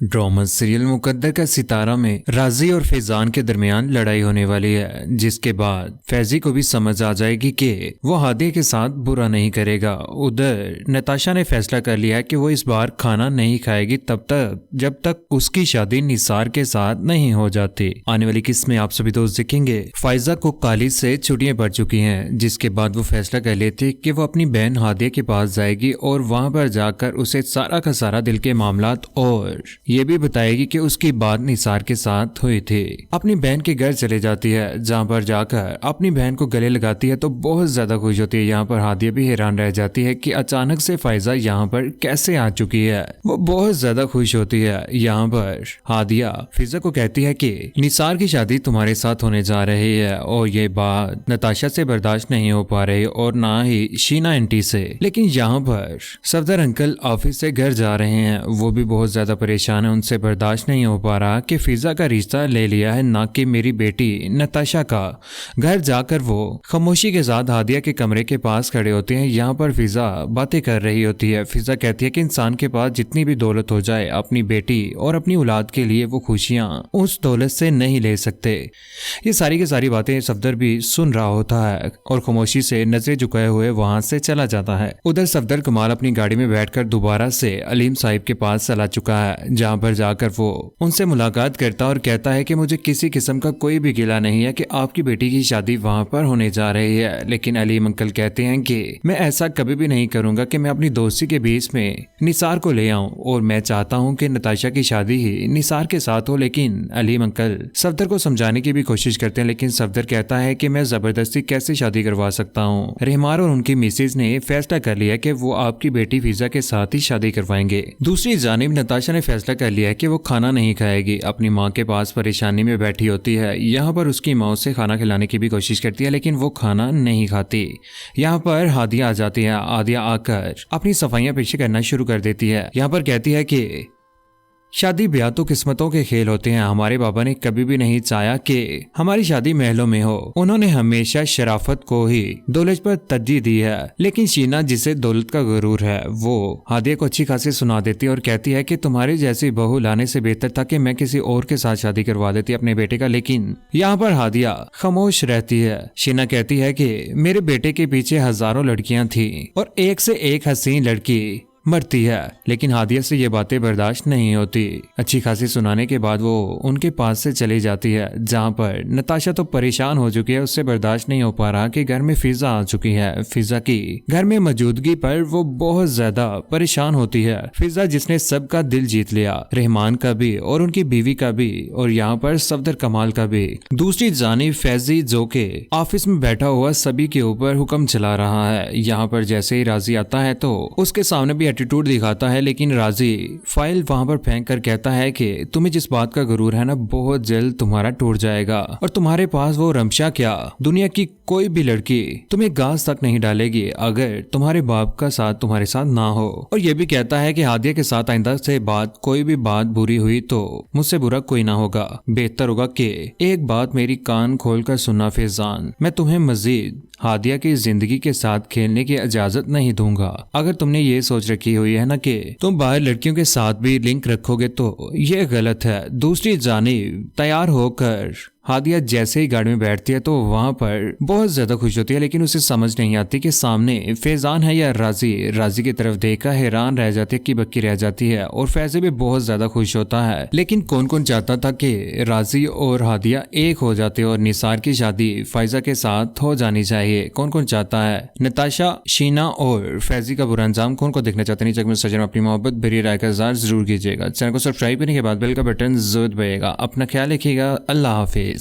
Drama serial मुकद्दर का सितारा में राजी और फैजान के दरमियान लड़ाई होने वाली है, जिसके बाद फैजी को भी समझ आ जाएगी कि वो हादिया के साथ बुरा नहीं करेगा। उधर नताशा ने फैसला कर लिया कि वो इस बार खाना नहीं खाएगी तब तक जब तक उसकी शादी निसार के साथ नहीं हो जाती। आने वाली किस्त में आप सभी दोस्त देखेंगे फायजा को कॉलेज से छुट्टियां पड़ चुकी हैं, जिसके बाद वो फैसला कर लेती कि वो अपनी बहन हादिया के पास जाएगी और वहां पर जाकर उसे सारा का सारा दिल के मामलात और ये भी बताएगी कि उसकी बात निसार के साथ हुई थी। अपनी बहन के घर चले जाती है, जहां पर जाकर अपनी बहन को गले लगाती है तो बहुत ज्यादा खुश होती है। यहाँ पर हादिया भी हैरान रह जाती है कि अचानक से फायजा यहाँ पर कैसे आ चुकी है। वो बहुत ज्यादा खुश होती है। यहाँ पर हादिया फिजा को कहती है कि निसार की शादी तुम्हारे साथ होने जा रही है और ये बात नताशा से बर्दाश्त नहीं हो पा रही और ना ही शीना आंटी से। लेकिन यहाँ पर सफदर अंकल ऑफिस से घर जा रहे हैं, वो भी बहुत ज्यादा परेशान है। उनसे बर्दाश्त नहीं हो पा रहा कि फिजा का रिश्ता ले लिया है, ना कि मेरी बेटी नताशा का। घर जाकर वो खामोशी के साथ हादिया के कमरे के पास खड़े होते हैं। यहाँ पर फिजा बातें कर रही होती है। फिजा कहती है कि इंसान के पास जितनी भी दौलत हो जाए, अपनी बेटी और अपनी औलाद के लिए वो खुशियां उस दौलत से नहीं ले सकते। ये सारी की सारी बातें सफदर भी सुन रहा होता है और खामोशी से नजरें झुकाए हुए वहां से चला जाता है। उधर सफदर कमाल अपनी गाड़ी में बैठकर दोबारा से अलीम साहिब के पास चला चुका है, जहां पर जाकर वो उनसे मुलाकात करता और कहता है कि मुझे किसी किस्म का कोई भी गिला नहीं है कि आपकी बेटी की शादी वहां पर होने जा रही है। लेकिन अलीम अंकल कहते हैं कि मैं ऐसा कभी भी नहीं करूंगा कि मैं अपनी दोस्ती के बीच में निसार को ले आऊं और मैं चाहता हूं कि नताशा की शादी ही निसार के साथ हो। लेकिन अलीम अंकल सफदर को समझाने की भी कोशिश करते हैं, लेकिन सफदर कहता है कि मैं जबरदस्ती कैसे शादी करवा सकता हूँ। रहमान और उनकी मिसेज ने फैसला कर लिया कि वो आपकी बेटी फिजा के साथ ही शादी करवाएंगे। दूसरी जानिब नताशा ने फैसला कर लिया कि वो खाना नहीं खाएगी। अपनी माँ के पास परेशानी में बैठी होती है। यहाँ पर उसकी माँ उसे खाना खिलाने की भी कोशिश करती है, लेकिन वो खाना नहीं खाती। यहाँ पर हादिया आ जाती है। हादिया आकर अपनी सफाइयाँ पेशी करना शुरू कर देती है। यहाँ पर कहती है कि शादी ब्याह तो किस्मतों के खेल होते हैं। हमारे बाबा ने कभी भी नहीं चाहा कि हमारी शादी महलों में हो। उन्होंने हमेशा शराफत को ही दौलत पर तरजीह दी है। लेकिन शीना, जिसे दौलत का गुरूर है, वो हादिया को अच्छी खासी सुना देती है और कहती है कि तुम्हारी जैसी बहू लाने से बेहतर था कि मैं किसी और के साथ शादी करवा देती अपने बेटे का। लेकिन यहाँ पर हादिया खामोश रहती है। शीना कहती है कि मेरे बेटे के पीछे हजारों लड़कियां थी और एक से एक हसीन लड़की मरती है, लेकिन हादिया से ये बातें बर्दाश्त नहीं होती। अच्छी खासी सुनाने के बाद वो उनके पास से चली जाती है, जहां पर नताशा तो परेशान हो चुकी है। उससे बर्दाश्त नहीं हो पा रहा कि घर में फिजा आ चुकी है। फिजा की घर में मौजूदगी पर वो बहुत ज्यादा परेशान होती है। फिजा जिसने सबका दिल जीत लिया, रहमान का भी और उनकी बीवी का भी, और यहाँ पर सफदर कमाल का भी। दूसरी जानिब फैजी, जो के ऑफिस में बैठा हुआ सभी के ऊपर हुक्म चला रहा है। यहाँ पर जैसे ही राजी आता है तो उसके सामने भी एटीट्यूड दिखाता है, लेकिन राजी फाइल वहां पर फेंक कर कहता है कि तुम्हें जिस बात का गुरूर है ना, बहुत जल्द तुम्हारा टूट जाएगा और तुम्हारे पास वो रमशा क्या, दुनिया की कोई भी लड़की तुम्हें घास तक नहीं डालेगी अगर तुम्हारे बाप का साथ तुम्हारे साथ ना हो। और ये भी कहता है कि हादिया के साथ आइंदा से कोई भी बात बुरी हुई तो मुझसे बुरा कोई ना होगा। बेहतर होगा कि एक बात मेरी कान खोल कर सुनना फैजान, मैं तुम्हें मजीद हादिया की जिंदगी के साथ खेलने की इजाजत नहीं दूंगा। अगर तुमने ये सोच रखी हुई है ना कि तुम बाहर लड़कियों के साथ भी लिंक रखोगे तो ये गलत है। दूसरी जानिब तैयार होकर हादिया जैसे ही गाड़ी में बैठती है तो वहां पर बहुत ज्यादा खुश होती है, लेकिन उसे समझ नहीं आती कि सामने फैजान है या राजी। राजी की तरफ देखकर हैरान रह जाती है कि बक्की रह जाती है और फैजी भी बहुत ज्यादा खुश होता है। लेकिन कौन कौन चाहता था कि राजी और हादिया एक हो जाते और निसार की शादी फायजा के साथ हो जानी चाहिए? कौन कौन चाहता है? नताशा, शीना और फैजी का बुरा अंजाम कौन को देखना चाहते हैं? सजन अपनी मोहब्बत भरी राय का इज़हार जरूर कीजिएगा। चैनल को सब्सक्राइब करने के बाद बेल का बटन जरूर दबाइएगा। अपना ख्याल रखिएगा। अल्लाह हाफिज।